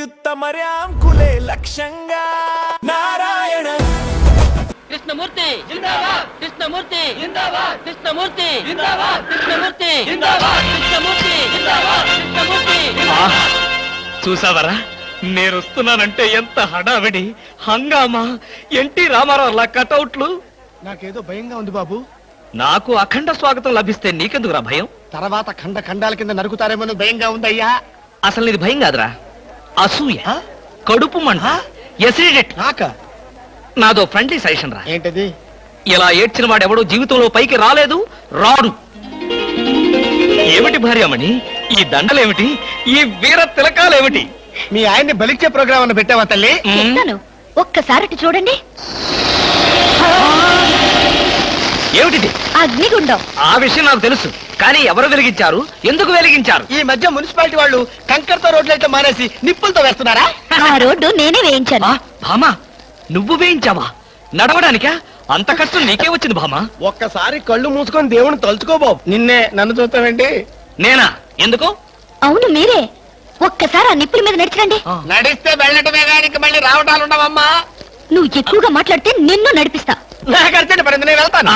అత్యుత్తమర్యాం కులే లక్ష్యంగా నారాయణ కృష్ణమూర్తి జిందాబాద్ కృష్ణమూర్తి జిందాబాద్ కృష్ణమూర్తి జిందాబాద్ కృష్ణమూర్తి జిందాబాద్ కృష్ణమూర్తి జిందాబాద్ కృష్ణమూర్తి. చూసావరా, నేను వస్తున్నానంటే ఎంత హడావిడి హంగామా, ఎన్టీ రామారావు కటౌట్లు. నాకేదో భయంగా ఉంది బాబు. నాకు అఖండ స్వాగతం లభిస్తే నీకెందుకురా భయం? తర్వాత ఖండ ఖండాల కింద నరుకుతారేమో భయంగా ఉందయ్యా. అసలు ఇది భయం కాదురా, అసూయ, కడుపు మంట, ఎసిడిటీ. నాదో ఫ్రెండ్లీ సజెషన్ రా. ఏంటది? ఇలా ఏడ్చిన వాడెవడో జీవితంలో పైకి రాలేదు, రాడు. ఏమిటి భార్యమణి ఈ దండలేమిటి, ఈ వీర తిలకాలేమిటి? మీ ఆయన్ని బలిచ్చే ప్రోగ్రామ్ అన్న పెట్టావా తల్లి? ఒక్కసారి చూడండి. ఏమిటిది? అగ్నిగుండం. ఆ విషయం నాకు తెలుసు, కానీ ఎవరు వెలిగించారు, ఎందుకు వెలిగించారు? ఈ మధ్య మున్సిపాలిటీ వాళ్ళు కంకర్తో రోడ్లు అయితే మానేసి నిప్పులతో వేస్తున్నారా? ఆ రోడ్డు నేనే వేయించాను. భామా, నువ్వు వేయించావా? నడవడానికా? అంత కష్టం నీకే వచ్చింది భామా? ఒక్కసారి కళ్ళు మూసుకొని దేవుని తలుచుకో బాబు. నిన్నే, నన్ను చూస్తావేంటి? నేనా? ఎందుకు? అవును మీరే. ఒక్కసారి ఆ నిప్పుల మీద నడిచిరండి. నడిస్తే వెళ్ళటమే కానీ మళ్ళీ రావటాలు ఉండవమ్మా. నువ్వు ఎక్కువగా మాట్లాడితే నిన్ను నడిపిస్తా. నాకు అర్జెంట్ పడింది, నేను వెళ్తాను.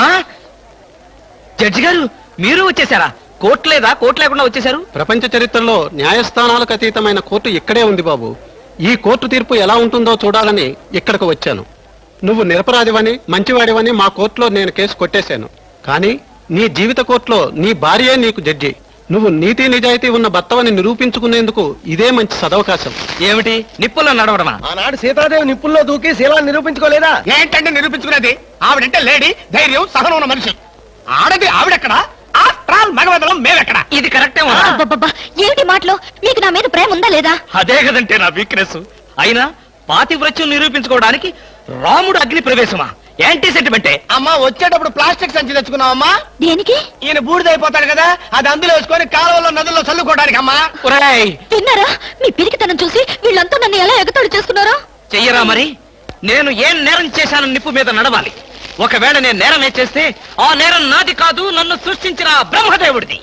జడ్జి గారు, మీరు వచ్చేసారా? కోర్టు లేదా? కోర్టు లేకుండా వచ్చేసారు? ప్రపంచ చరిత్రలో న్యాయస్థానాలకు అతీతమైన కోర్టు ఇక్కడే ఉంది బాబు. ఈ కోర్టు తీర్పు ఎలా ఉంటుందో చూడాలని ఇక్కడికి వచ్చాను. నువ్వు నిరపరాధివని, మంచివాడివని మా కోర్టులో నేను కేసు కొట్టేశాను. కానీ నీ జీవిత కోర్టులో నీ భార్యే నీకు జడ్జి. నువ్వు నీతి నిజాయితీ ఉన్న భర్తవని నిరూపించుకునేందుకు ఇదే మంచి సదవకాశం. ఏమిటి, నిప్పుల్లో నడవడమా? ఆనాడు సీతాదేవి నిప్పుల్లో దూకి శీలాన్ని నిరూపించుకోలేదా? ఏంటంటే నిరూపించుకునేది? ఆవిడంటే లేడీ, ధైర్యం, సహనం ఉన్న మనిషి. ఆడది ఆవిడెక్కడ, మగవదలం మేమెక్కడ? ఇది కరెక్టే. ఏమిటి మాటలు? మీకు నా మీద ప్రేమ ఉందా లేదా? అదే కదంటే నా వీక్నెస్. అయినా పాతివ్రత్యం నిరూపించుకోవడానికి రాముడు అగ్ని ప్రవేశమా? యాంటీ సెంటిమెంటే. అమ్మా, వచ్చేటప్పుడు ప్లాస్టిక్ సంచి తెచ్చుకున్నావమ్మా. దేనికి? ఈయన బూడిదైపోతాడు కదా, అది అందులో వేసుకొని కాలువలో నదుల్లో చల్లుకోవడానికి. అమ్మా విన్నారా? మీ పిరికితనం చూసి వీళ్ళంతా నన్ను ఎలా ఎగతాళి చేస్తున్నారో. చెయ్యరా మరి? నేను ఏం నేరం చేశాను నిప్పు మీద నడవాలి. ఒకవేళ నేను నేరం చేస్తే ఆ నేరం నాది కాదు, నన్ను సృష్టించిన బ్రహ్మదేవుడిది.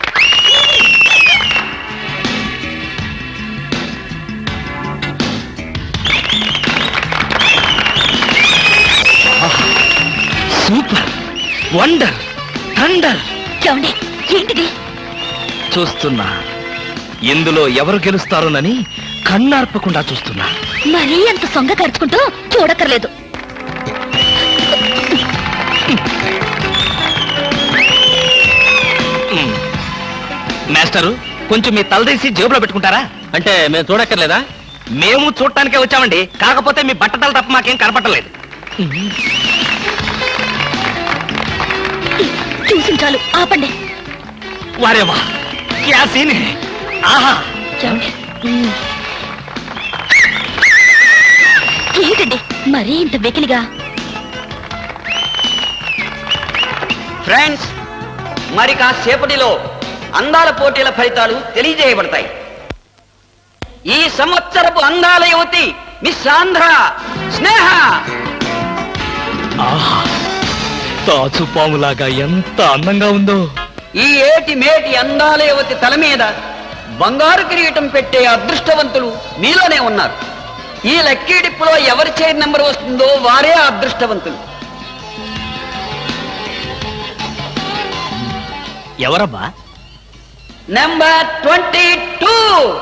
Super, wonder, thunder. ఏంటిది? చూస్తున్నా, ఇందులో ఎవరు గెలుస్తారోనని కన్నార్పకుండా చూస్తున్నా. మరీ అంత సొంగ ఖర్చుకుంటూ చూడక్కర్లేదు. మాస్టరు, కొంచెం మీ తలదీసి జేబులో పెట్టుకుంటారా? అంటే మేము చూడక్కర్లేదా? మేము చూడటానికే వచ్చామండి, కాకపోతే మీ బట్టతలు తప్ప మాకేం కనపట్టలేదు. చూసి చాలు, ఆపండి. వారేవా, క్యా సీన్ హై. ఆహా, ఏంటండి మరీ ఇంత వెకిలిగా? ఫ్రెండ్స్, మరి కాసేపటిలో అందాల పోటీల ఫలితాలు తెలియజేయబడతాయి. ఈ సంవత్సరపు అందాల యువతి మిస్ ఆంధ్ర స్నేహ. ఆహా, తాచుపాములాగా ఎంత అందంగా ఉందో. ఈ ఏటి మేటి అందాల యువతి తల మీద బంగారు కిరీటం పెట్టే అదృష్టవంతులు మీలోనే ఉన్నారు. ఈ లక్కీ డిప్పులో ఎవరి చైర్ నెంబర్ వస్తుందో వారే అదృష్టవంతులు. ఎవరబ్బా? నెంబర్ 22.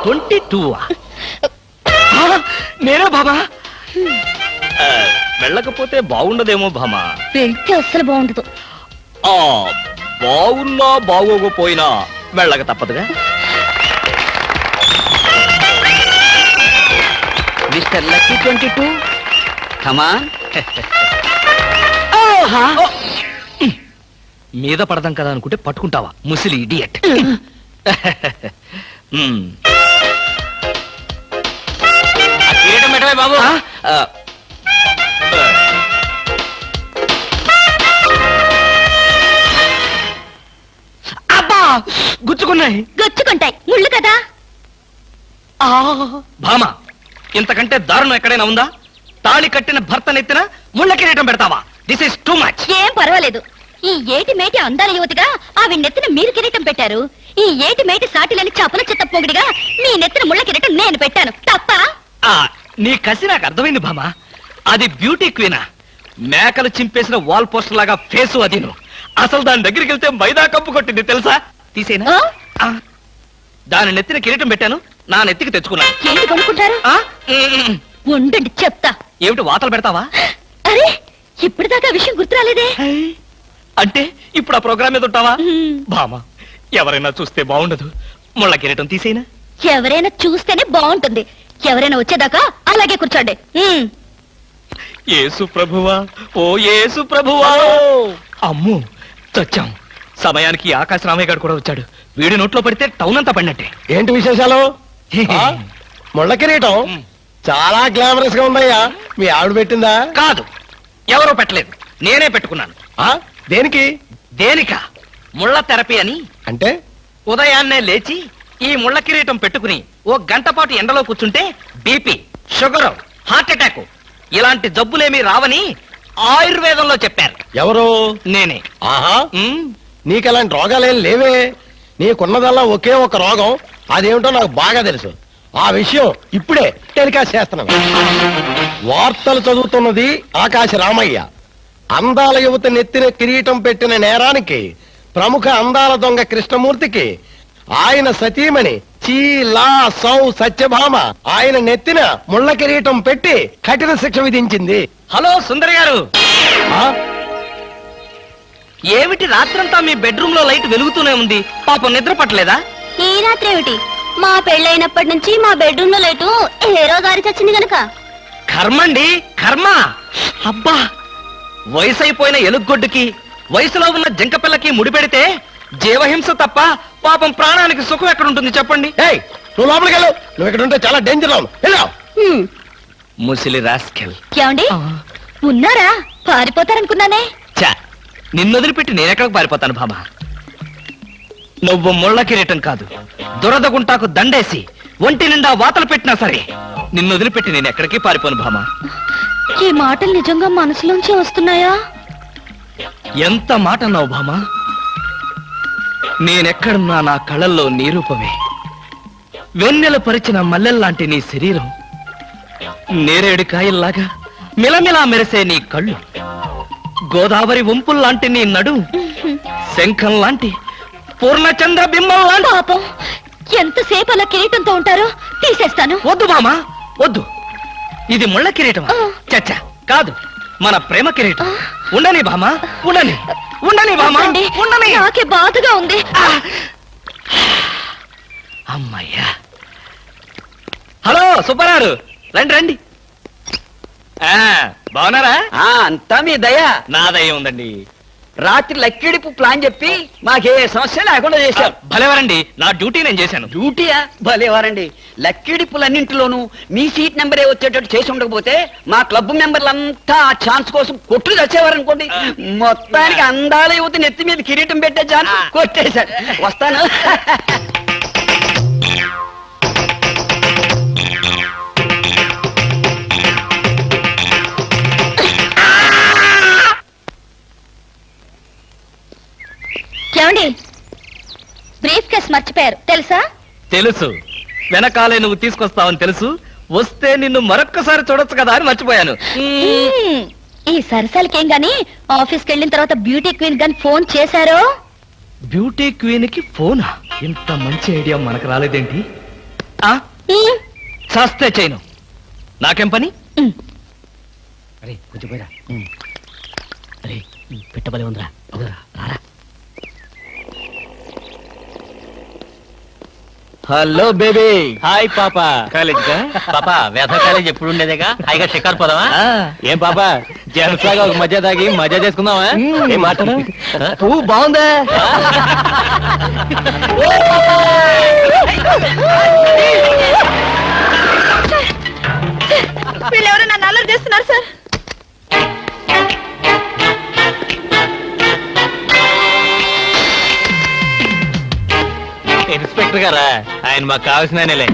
22? నేనే బాబా. వెళ్ళకపోతే బాగుండదేమో భామా. వెళ్తే అస్సలు బాగుండదు. బాగున్నా బాగోకపోయినా వెళ్ళక తప్పదుగా. మిస్టర్ లక్కీ 22, కమాన్. మీద పడదాం కదా అనుకుంటే పట్టుకుంటావా, ముసిలి ఇడియట్. బాబు, అబ్బా, గుచ్చుకున్నాయి. గచ్చుకుంటాయి, ముళ్ళు కదా. భామ, ఇంతకంటే దారుణం ఎక్కడైనా ఉందా? తాళి కట్టిన భర్త నెత్తిన ముళ్ళ కిరీటం పెడతావా? This is too much. ఏం పర్వాలేదు. ఈ ఏటి మేటి అందాల యువతిగా ఆవి నెత్తిన మీరు కిరీటం పెట్టారు. ఈ ఏటి మేటి సాటిలని చపల చెత్త పొగిడిగా మీ నెత్తిన ముళ్ళ కిరీటం నేను పెట్టాను. తప్ప? నీ కసి నాకు అర్థమైంది భామా. అది బ్యూటీ క్వీనా? మేకలు చింపేసిన వాల్ పోస్టర్ లాగా ఫేసు అది. అసలు దాని దగ్గరికి వెళ్తే మైదా కప్పు కొట్టింది తెలుసా? తీసేనా? ఆ? దాని నెత్తిన కిరీటం పెట్టాను, నా నెత్తికి తెచ్చుకున్నాను. ఏంటి కొనుక్కుంటారు? ఉండండి చెప్తా. ఏమిటి వాతలు పెడతావా? అరే ఇప్పటిదాకా విషయం గుర్తురాలేదే. అంటే ఇప్పుడు ఆ ప్రోగ్రామ్ మీద ఉంటావా? మ్మ్. భామా, ఎవరైనా చూస్తే బాగుండదు. ముళ్ళ కిరీటం తీసేనా? ఎవరైనా చూస్తేనే బాగుంటుంది. ఎవరైనా వచ్చేదాకా అలాగే కూర్చోండి. యేసు ప్రభువా, ఓ యేసు ప్రభువా. అమ్ము చచ్చాం. సమయానికి ఆకాశ రామయ్య గారు కూడా వచ్చాడు. వీడి నోట్లో పడితే టౌన్ అంతా పడినట్టే. ఏంటి విశేషాలు? ముళ్ళ కిరీటం చాలా గ్లామరస్ గా ఉందయ్యా. మీ ఆవిడ పెట్టిందా? కాదు, ఎవరో పెట్టలేదు, నేనే పెట్టుకున్నాను. దేనికి? దేనిక? ముళ్ళ థెరపీ అని. అంటే ఉదయాన్నే లేచి ఈ ముళ్ళ కిరీటం పెట్టుకుని ఓ గంట పాటు ఎండలో కూర్చుంటే బీపీ, షుగర్, హార్ట్ అటాక్ ఇలాంటి జబ్బులేమీ రావని ఆయుర్వేదంలో చెప్పారు. ఎవరు? నేనే. ఆహా, ఉమ్, నీకు అలాంటి రోగాలేం లేవే. నీకున్నదల్లా ఒకే ఒక రోగం. అదేమిటో నాకు బాగా తెలుసు. ఆ విషయం ఇప్పుడే టెలికాస్ట్ చేస్తున్నాను. వార్తలు చదువుతున్నది ఆకాశ రామయ్య. అందాల యువత నెత్తిన కిరీటం పెట్టిన నేరానికి ప్రముఖ అందాల దొంగ కృష్ణమూర్తికి ఆయన సతీమణి చీలా సౌ సత్యభామ ఆయన నెత్తిన ముళ్ళ కిరీటం పెట్టి కఠిన శిక్ష విధించింది. హలో సుందరి గారు, ఆ? ఏమిటి రాత్రంతా మీ బెడ్రూమ్ లో లైట్ వెలుగుతూనే ఉంది? పాపం నిద్ర పట్టలేదా? ఈ రాత్రి ఏమిటి? మా పెళ్ళైనప్పటి నుంచి మా బెడ్రూమ్ లో లేటు హీరో గారి చచ్చింది గనక. కర్మండి, కర్మ. అబ్బా, వయసు అయిపోయిన ఎలుగొడ్డుకి వయసులో ఉన్న జింకపిల్లకి ముడిపెడితే జీవహింస తప్ప పాపం ప్రాణానికి సుఖం ఎక్కడుంటుంది చెప్పండి? ఏయ్, నువ్వు లోపలికి వెళ్ళు. నువ్వు ఇక్కడ ఉంటే చాలా డేంజర్ అవును. వెళ్ళు. ముసిలి రాస్కెల్. ఏమండి ఉన్నారా? పారిపోతారనుకున్నానే. చా, నిన్ను వదిలిపెట్టి నేనెక్కడికి పారిపోతాను భామా? నువ్వు ముళ్ళ కిరీటం కాదు, దురద గుంటాకు దండేసి ఒంటి నిండా వాతలు పెట్టినా సరే నిన్ను వదిలిపెట్టి నేను ఎక్కడికి పారిపోను భామా. ఈ మాటలు నిజంగా మనసులోంచి వస్తున్నాయా? ఎంత మాట అన్నావు భామా. నేనెక్కడున్నా నా కళ్ళల్లో నీ రూపమే. వెన్నెల పరిచిన మల్లెల్లాంటి నీ శరీరం, నేరేడు కాయల్లాగా మిలమిలా మెరిసే నీ కళ్ళు, గోదావరి వంపుల్లాంటి నీ నడు, శంఖం లాంటి పూర్ణచంద్ర బింబం లాంటి. పాపం ఎంతసేపు అలా కిరీటంతో ఉంటారో తీసేస్తాను. వద్దు భామా, వద్దు. ఇది ముళ్ళ కిరీటం చచ్చా కాదు, మన ప్రేమ కిరీటం. ఉండని భామా, ఉండని, ఉండని భామా, వద్దండి, ఉండని. నాకే బాధగా ఉంది. అమ్మయ్యా. హలో సుబ్బారావు, రండి రండి. బాగున్నారా? అంతా మీ దయ. నా దయ ఉందండి. రాత్రి లక్కిడిపు ప్లాన్ చెప్పి మాకే సమస్య లేకుండా చేశారు. భలేవారండి, నా డ్యూటీ నేను చేశాను. డ్యూటీయా? భలేవారండి. లక్కిడిపులన్నింటిలోనూ మీ సీట్ నెంబరే వచ్చేటట్టు చేసి ఉండకపోతే మా క్లబ్ మెంబర్లంతా ఆ ఛాన్స్ కోసం కొట్లు తెచ్చేవారనుకోండి. మొత్తానికి అందాల యువత నెత్తి మీద కిరీటం పెట్టే ఛాన్స్ కొట్టేశారు. వస్తాను. ఏమండి బ్రీఫ్ కేస్ మర్చిపోయారు తెలుసా? తెలుసు, వెనకాలే నువ్వు తీసుకొస్తావని తెలుసు. వస్తే నిన్ను మరొక్కసారి చూడొచ్చు కదా అని మర్చిపోయాను. ఈ సరసాలకేం గాని ఆఫీస్కి వెళ్ళిన తర్వాత బ్యూటీ క్వీన్ గాని ఫోన్ చేశారో? బ్యూటీ క్వీన్ కి ఫోనా? ఇంత మంచి ఐడియా మనకు రాలేదేంటి? చస్తే చేయను, నాకేం పని? అరే కొంచెం పోయిరా. అరే పెట్టబలే ఉందిరా. రారా. Hello baby. హాయ్ పాపా. కాలేజ్ పాపా, వేద కాలేజ్ ఎప్పుడు ఉండేదేగా. హాయిగా షికార్ పోదామా? ఏం పాపా, జలసాగా ఒక మధ్య తాగి మజా చేసుకుందామా? ఏం మాట్లాడు? పువ్వు బాగుందా? వీళ్ళెవరో నన్ను అల్లరి చేస్తున్నారు సార్. ఇన్స్పెక్టర్ గారా? ఆయన మాకు కావాల్సిన ఆయనలే.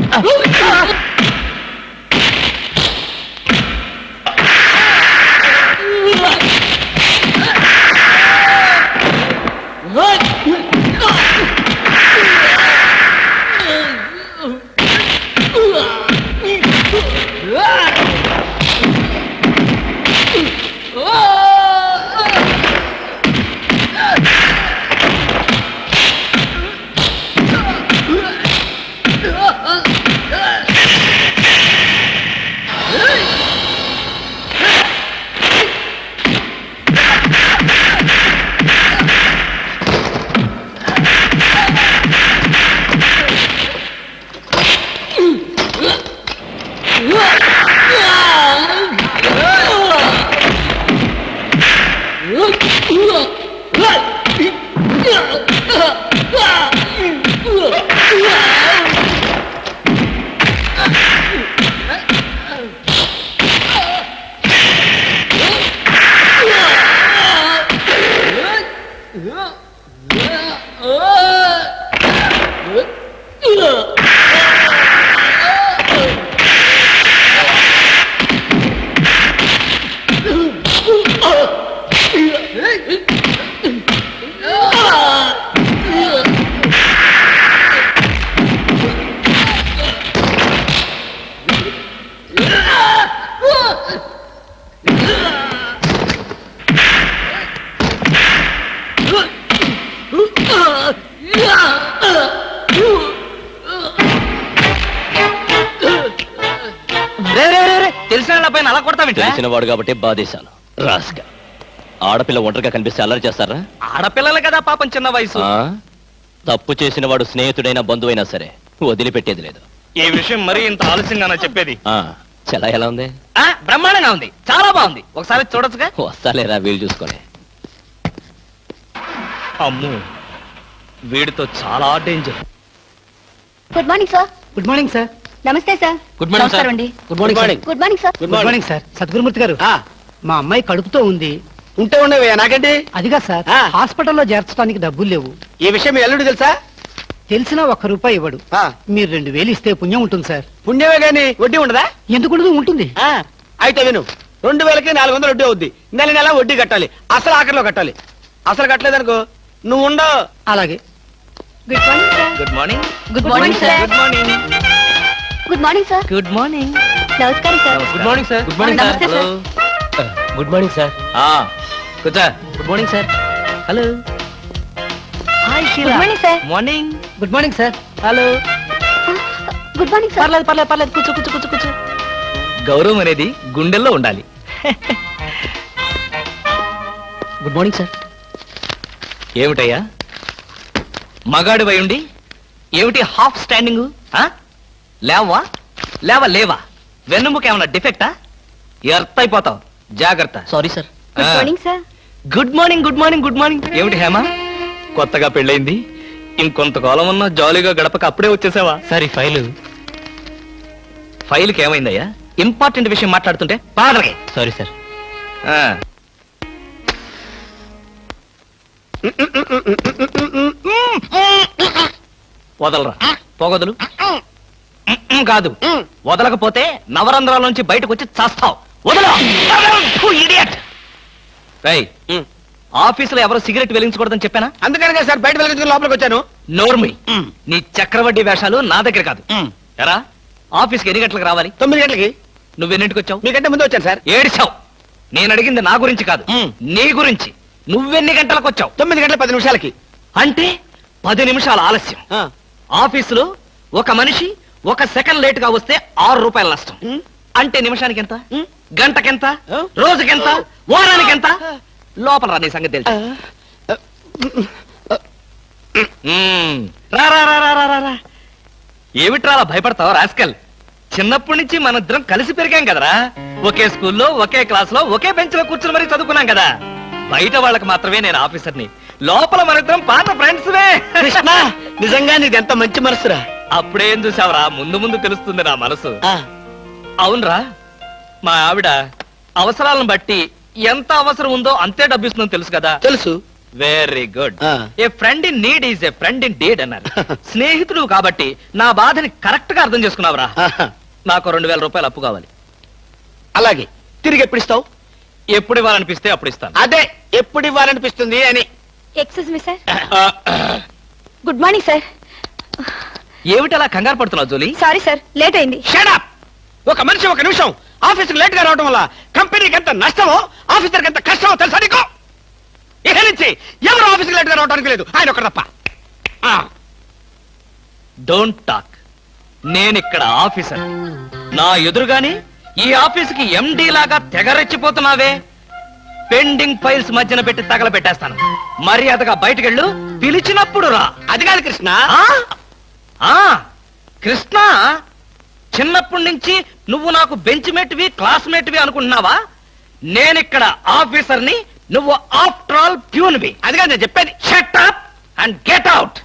తెలిసిన వాళ్ళ పైన అలా కొడతావింటే తెలిసిన వాడు కాబట్టి బాధేశాను రాస్క. ఆడపిల్ల ఒంటరిగా కనిపిస్తే అల్లరి చేస్తారా? ఆడపిల్లలు కదా పాపం, చిన్న వయసు. ఆ? తప్పు చేసిన వాడు స్నేహితుడైనా బంధువైనా సరే వదిలిపెట్టేది లేదు. ఈ విషయం మరీ ఇంత ఆలస్యంగా చెప్పేది. చలా ఎలా ఉంది? బ్రహ్మాండంగా ఉంది, చాలా బాగుంది. ఒకసారి చూడొచ్చుగా. వస్తాలేరా వీలు చూసుకొని. అమ్ము, వీడితో చాలా danger. Good morning sir. Good morning sir. నమస్తే సార్. Good morning sir. నమస్కారం అండి. Good morning sir. Good morning sir. Good morning sir. Sadgurumurthy గారు, మా అమ్మాయి కడుపుతో ఉంది. ఉంటే ఉండవే నాకండి. అదిగా సార్, హాస్పిటల్లో చేర్చడానికి డబ్బులు లేవు. ఈ విషయం మీ అల్లుడు తెలుసా? తెలిసినా ₹1 ఇవ్వడు. మీరు 2000 ఇస్తే పుణ్యం ఉంటుంది సార్. పుణ్యమే గాని వడ్డీ ఉండదా? ఎందుకు ఉంటుంది? అయితే విను, 2000కి 400 వడ్డీ అవుద్ది. నెల నెల వడ్డీ కట్టాలి. అసలు ఆఖరిలో కట్టాలి. అసలు కట్టలేదనుకో నువ్వు ఉండవు. అలాగే. Good morning sir. Good morning. Good morning sir. Good morning. Good morning sir. Good morning. నమస్కారం sir. Good morning sir. Good morning sir. నమస్తే సార్. Good morning sir. కూర్చో. Good morning sir. Hello. Hi good morning sir. Morning. Good morning sir. Hello. Good morning sir. పర్లేదు. కూర్చో. గౌరవం అనేది గుండెల్లో ఉండాలి. Good morning sir. ఏమిటయ్యా మగాడు ఉండి ఏమిటి హాఫ్ స్టాండింగ్? లేవా వెన్నుముక ఏమన్నా డిఫెక్టా? ఎర్త్ అయిపోతావు, జాగ్రత్త. Sorry sir. Good morning sir. Good morning. ఏమిటి హేమ, కొత్తగా పెళ్ళైంది, ఇంకొంతకాలం ఉన్నా జాలీగా గడపక అప్పుడే వచ్చేసావా? సరే ఫైల్కి ఏమైందయ్యా? ఇంపార్టెంట్ విషయం మాట్లాడుతుంటే పాదరగే. Sorry sir. వదలరా, పొగదులు. కాదు, వదలకపోతే నవరంధ్రాల్లోంచి బయటకు వచ్చి చేస్తావు. వదలు. ఆఫీసులో ఎవరు సిగరెట్ వెలిగించకూడదని చెప్పానా? అందుకనే సార్ బయట వెళ్ళి లోపలికి వచ్చాను. నోర్మి, నీ చక్రవడ్డీ వేషాలు నా దగ్గర కాదు. ఎరా, ఆఫీస్కి ఎన్ని గంటలకు రావాలి? 9 గంటలకి. నువ్వెన్నింటికి వచ్చావు? మీకంటే ముందు వచ్చాను సార్. ఏడిచావు. నేను అడిగింది నా గురించి కాదు, నీ గురించి. నువ్వెన్ని గంటలకు వచ్చావు? 9 గంటల 10 నిమిషాలకి. అంటే 10 నిమిషాల ఆలస్యం. ఆఫీసులో ఒక మనిషి 1 సెకండ్ లేట్ గా వస్తే ₹6 నష్టం. అంటే నిమిషానికి ఎంత? గంటకెంత? రోజుకెంత? వారానికి ఎంత? లోపల రా, నీ సంగతి తెలుసు. రా. ఏమిట్రా అలా భయపడతావు రాస్కల్? చిన్నప్పటి నుంచి మనిద్దరం కలిసి పెరిగాం కదరా. ఒకే స్కూల్లో, ఒకే క్లాస్ లో, ఒకే బెంచ్ లో కూర్చుని మరీ చదువుకున్నాం కదా. బయట వాళ్ళకి మాత్రమే నేను ఆఫీసర్ని, లోపల మనిద్దరం పాత ఫ్రెండ్స్. కృష్ణ, నిజంగా నీది ఎంత మంచి మనసురా. అప్పుడేం చూసావరా, ముందు తెలుస్తుంది నా మనసు. అవునరా, మా ఆవిడ అవసరాలను బట్టి ఎంత అవసరం ఉందో అంతే డబ్బిస్తుందని తెలుసు కదా. తెలుసు. Very good. A friend in need is a friend in deed అన్నారు. స్నేహితుడు కాబట్టి నా బాధని కరెక్ట్ గా అర్థం చేసుకున్నావురా. నాకు ₹2000 అప్పు కావాలి. అలాగే. తిరిగి ఎప్పుడు ఇస్తావు? ఎప్పుడు ఇవ్వాలనిపిస్తే అప్పుడు ఇస్తాను. అదే, ఎప్పుడు ఇవ్వాలనిపిస్తుంది అని. Excuse me sir. Good morning sir. ఏమిటి అలా కంగారు పడుతున్నావు జోలీ? సారీ సార్, లేట్ అయింది. Shut up. ఒక మనిషి 1 నిమిషం ఆఫీసుకు లేట్ గా రావడం వల్ల కంపెనీకి ఎంత నష్టమో, ఆఫీసర్కి ఎంత కష్టమో తెలుసా నీకు? ఇక నుంచి ఎవరు ఆఫీసుకు లేట్ గా రావడానికి లేదు, ఆయన ఒకరు తప్ప. Don't talk. నేనిక్కడ ఆఫీసర్. నా ఎదురుగాని ఈ ఆఫీసుకి ఎండి లాగా తెగరెచ్చిపోతున్నావే. పెండింగ్ ఫైల్స్ మధ్యన పెట్టి తగలబెట్టేస్తాను. మర్యాదగా బయటకెళ్ళు, పిలిచినప్పుడు రా. అది కాదు కృష్ణ. కృష్ణ, చిన్నప్పటి నుంచి నువ్వు నాకు బెంచ్ మేట్వి, క్లాస్మేట్వి అనుకుంటున్నావా? నేనిక్కడ ఆఫీసర్ని, నువ్వు ఆఫ్టర్ ఆల్ ప్యూన్వి. అది కాదు నేను చెప్పేది. Shut up and get out.